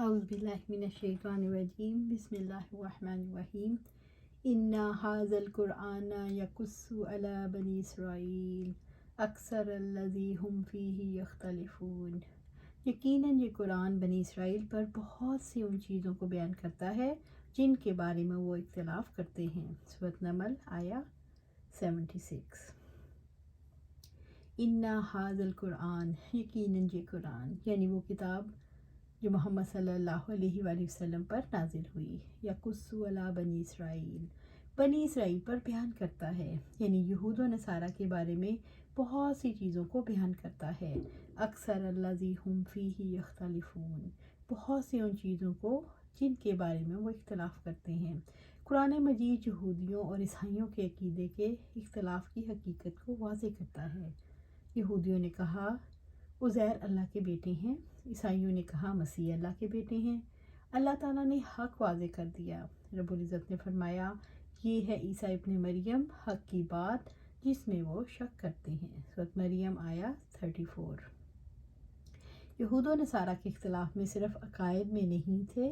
اعوذ باللہ من الشیطان الرجیم بسم اللہ الرحمن الرحیم انا ھذا القرآن یقص علی بنی اسرائیل اکثر الذی ھم فیہ یختلفون۔ یقیناً یہ قرآن بنی اسرائیل پر بہت سی ان چیزوں کو بیان کرتا ہے جن کے بارے میں وہ اختلاف کرتے ہیں۔ سورۃ نمل آیا 76۔ انا ھذا القرآن، یقیناً یہ قرآن یعنی وہ کتاب جو محمد صلی اللہ علیہ وآلہ وسلم پر نازل ہوئی، یقص علی بنی اسرائیل، بنی اسرائیل پر بیان کرتا ہے، یعنی یہود و نصارہ کے بارے میں بہت سی چیزوں کو بیان کرتا ہے۔ اکثر الذی ھم فیہ یختلفون، بہت سی ان چیزوں کو جن کے بارے میں وہ اختلاف کرتے ہیں۔ قرآن مجید یہودیوں اور عیسائیوں کے عقیدے کے اختلاف کی حقیقت کو واضح کرتا ہے۔ یہودیوں نے کہا عزیر اللہ کے بیٹے ہیں، عیسائیوں نے کہا مسیح اللہ کے بیٹے ہیں۔ اللہ تعالیٰ نے حق واضح کر دیا۔ رب العزت نے فرمایا یہ ہے عیسیٰ ابن مریم حق کی بات جس میں وہ شک کرتے ہیں۔ سورۃ مریم آیا 34۔ یہود و نصارہ کے اختلاف میں صرف عقائد میں نہیں تھے،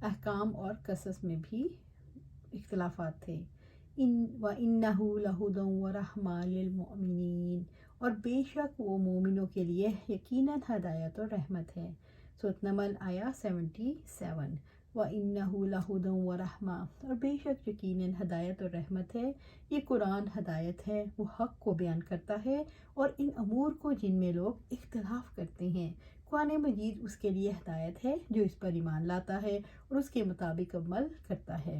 احکام اور قصص میں بھی اختلافات تھے۔ وَإِنَّهُ لَهُدًى وَرَحْمَةً لِّلْمُؤْمِنِينَ، اور بے شک وہ مومنوں کے لیے یقیناً ہدایت اور رحمت ہے۔ سورۃ نمل آیا 77۔ وَإِنَّهُ لَهُدًى وَرَحْمَةً، اور بے شک یقیناً ہدایت اور رحمت ہے۔ یہ قرآن ہدایت ہے، وہ حق کو بیان کرتا ہے اور ان امور کو جن میں لوگ اختلاف کرتے ہیں۔ قرآن مجید اس کے لیے ہدایت ہے جو اس پر ایمان لاتا ہے اور اس کے مطابق عمل کرتا ہے۔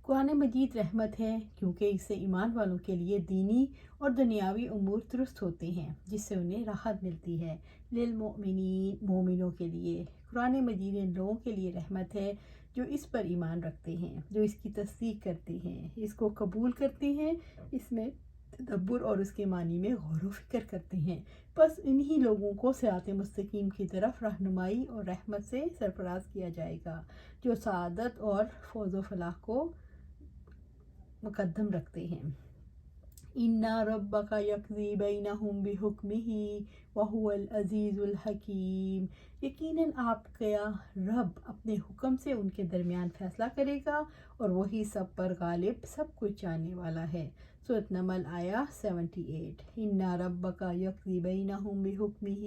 قرآن مجید رحمت ہے کیونکہ اس سے ایمان والوں کے لیے دینی اور دنیاوی امور درست ہوتے ہیں جس سے انہیں راحت ملتی ہے۔ للمؤمنین، مومنوں کے لیے۔ قرآن مجید ان لوگوں کے لیے رحمت ہے جو اس پر ایمان رکھتے ہیں، جو اس کی تصدیق کرتے ہیں، اس کو قبول کرتے ہیں، اس میں تدبر اور اس کے معنی میں غور و فکر کرتے ہیں۔ بس انہی لوگوں کو صراط مستقیم کی طرف رہنمائی اور رحمت سے سرفراز کیا جائے گا جو سعادت اور فوز و فلاح کو مقدم رکھتے ہیں۔ اِنَّ رَبَّكَ يَقْضِي بَيْنَهُمْ بِحُكْمِهِ وَهُوَ الْعَزِيزُ الْحَكِيمُ، یقیناً آپ کا رب اپنے حکم سے ان کے درمیان فیصلہ کرے گا اور وہی سب پر غالب، سب کچھ جاننے والا ہے۔ سورۃ نمل آیا 78۔ اِنَّ رَبَّكَ يَقْضِي بَيْنَهُمْ بِحُكْمِهِ،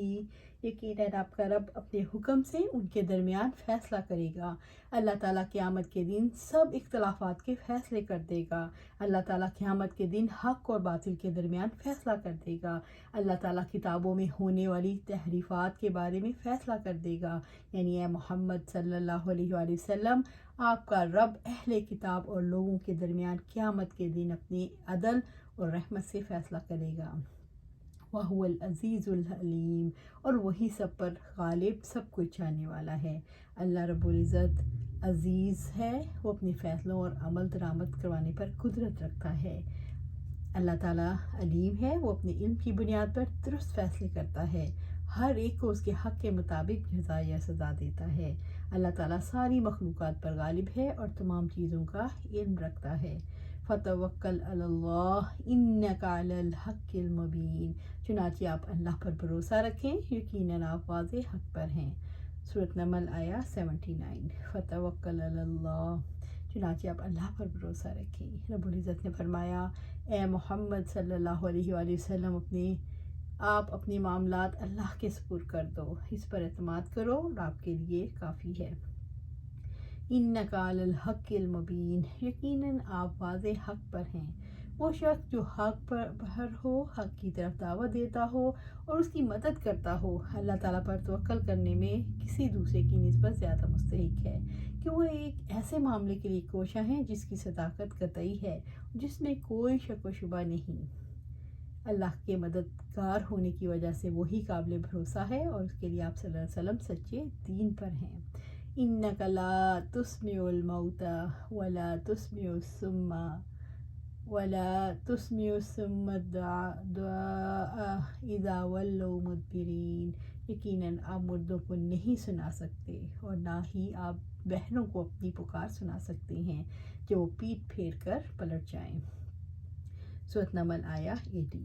یقیناً آپ کا رب اپنے حکم سے ان کے درمیان فیصلہ کرے گا۔ اللہ تعالیٰ قیامت کے دن سب اختلافات کے فیصلے کر دے گا۔ اللہ تعالیٰ قیامت کے دن حق اور باطل کے درمیان فیصلہ کر دے گا۔ اللہ تعالیٰ کتابوں میں ہونے والی تحریفات کے بارے میں فیصلہ کر دے گا، یعنی اے محمد صلی اللہ علیہ وآلہ وسلم، آپ کا رب اہل کتاب اور لوگوں کے درمیان قیامت کے دن اپنی عدل اور رحمت سے فیصلہ کرے گا۔ وَهُوَ الْعَزِيزُ الْحَلِيمُ، اور وہی سب پر غالب، سب کچھ جاننے والا ہے۔ اللہ رب العزت عزیز ہے، وہ اپنے فیصلوں اور عمل درآمد کروانے پر قدرت رکھتا ہے۔ اللہ تعالیٰ علیم ہے، وہ اپنے علم کی بنیاد پر درست فیصلے کرتا ہے، ہر ایک کو اس کے حق کے مطابق جزا یا سزا دیتا ہے۔ اللہ تعالیٰ ساری مخلوقات پر غالب ہے اور تمام چیزوں کا علم رکھتا ہے۔ فَتَوَكَّلْ عَلَى اللَّهِ إِنَّكَ عَلَى الْحَقِّ الْمُبِينِ، چنانچہ آپ اللہ پر بھروسہ رکھیں، یقیناً آپ واضح حق پر ہیں۔ سورۃ نمل آیا 79۔ فَتَوَكَّلْ عَلَى اللَّهِ، چنانچہ آپ اللہ پر بھروسہ رکھیں۔ رب العزت نے فرمایا اے محمد صلی اللہ علیہ وآلہ وسلم، آپ اپنے معاملات اللہ کے سپرد کر دو، اس پر اعتماد کرو اور آپ کے لیے کافی ہے۔ اِنَّكَ عَلَى الْحَقِّ الْمُبِينِ، یقیناً آپ واضح حق پر ہیں۔ وہ شخص جو حق پر ہو، حق کی طرف دعوت دیتا ہو اور اس کی مدد کرتا ہو، اللہ تعالیٰ پر توکل کرنے میں کسی دوسرے کی نسبت زیادہ مستحق ہے، کہ وہ ایک ایسے معاملے کے لیے کوشاں ہے جس کی صداقت قطعی ہے، جس میں کوئی شک و شبہ نہیں۔ اللہ کے مددگار ہونے کی وجہ سے وہی قابل بھروسہ ہے اور اس کے لیے آپ صلی اللہ علیہ وسلم سچے دین پر ہیں۔ إِنَّكَ لَا تُسْمِعُ الْمَوْتَى وَلَا تُسْمِعُ الصُّمَّ الدُّعَاءَ إِذَا وَلَّوْا مُدْبِرِينَ، یقیناً آپ مردوں کو نہیں سنا سکتے اور نہ ہی آپ بہروں کو اپنی پکار سنا سکتے ہیں جو وہ پیٹھ پھیر کر پلٹ جائیں۔ سورۃ نمل آیا 80۔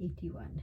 81।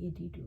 82।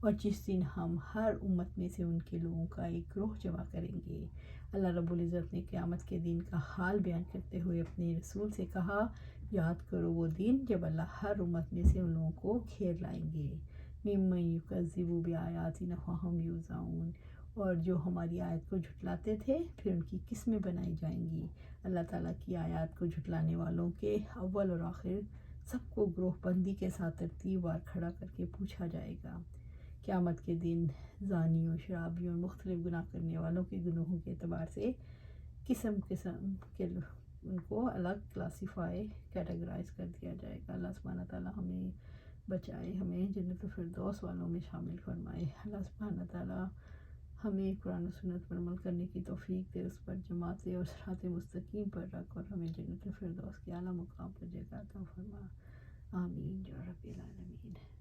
اور جس دن ہم ہر امت میں سے ان کے لوگوں کا ایک گروہ جمع کریں گے۔ اللہ رب العزت نے قیامت کے دن کا حال بیان کرتے ہوئے اپنے رسول سے کہا، یاد کرو وہ دن جب اللہ ہر امت میں سے ان لوگوں کو گھیر لائیں گے، ممن یکذب بآیاتنا فہم یوزعون، اور جو ہماری آیت کو جھٹلاتے تھے پھر ان کی قسمیں بنائی جائیں گی۔ اللہ تعالیٰ کی آیات کو جھٹلانے والوں کے اول اور آخر سب کو گروہ بندی کے ساتھ ترتیب وار کھڑا کر کے پوچھا جائے گا۔ قیامت کے دن زانیوں، شرابیوں اور مختلف گناہ کرنے والوں کے گناہوں کے اعتبار سے قسم قسم کے ان کو الگ کلاسیفائی کیٹیگرائز کر دیا جائے گا۔ اللہ سبحانہ تعالیٰ ہمیں بچائے، ہمیں جنت الفردوس والوں میں شامل فرمائے۔ اللہ سبحانہ تعالیٰ ہمیں قرآن و سنت پر عمل کرنے کی توفیق دے، اس پر جماعت دے اور صراط مستقیم پر رکھ، اور ہمیں جنت الفردوس کے اعلیٰ مقام پر جگہ عطا فرما۔ آمین یا رب العالمین۔